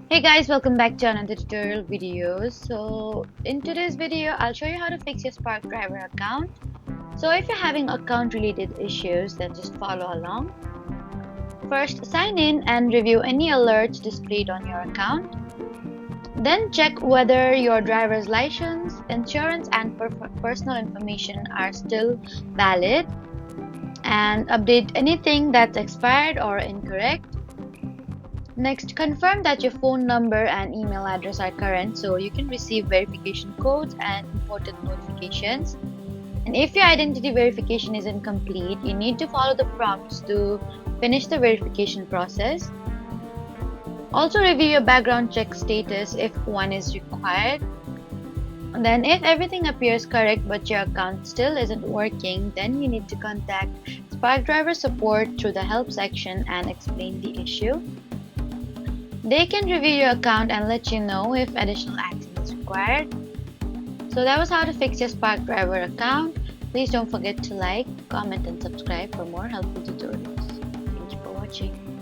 Hey guys, welcome back to another tutorial video. So in today's video, I'll show you how to fix your Spark driver account. So if you're having account related issues, then just follow along. First, sign in and review any alerts displayed on your account. Then check whether your driver's license, insurance, and personal information are still valid, and update anything that's expired or incorrect. Next, confirm that your phone number and email address are current so you can receive verification codes and important notifications. And if your identity verification is incomplete, you need to follow the prompts to finish the verification process. Also, review your background check status if one is required. And then, if everything appears correct but your account still isn't working, then you need to contact Spark Driver support through the help section and explain the issue. They can review your account and let you know if additional action is required. So that was how to fix your Spark Driver account. Please don't forget to like, comment, and subscribe for more helpful tutorials. Thank you for watching.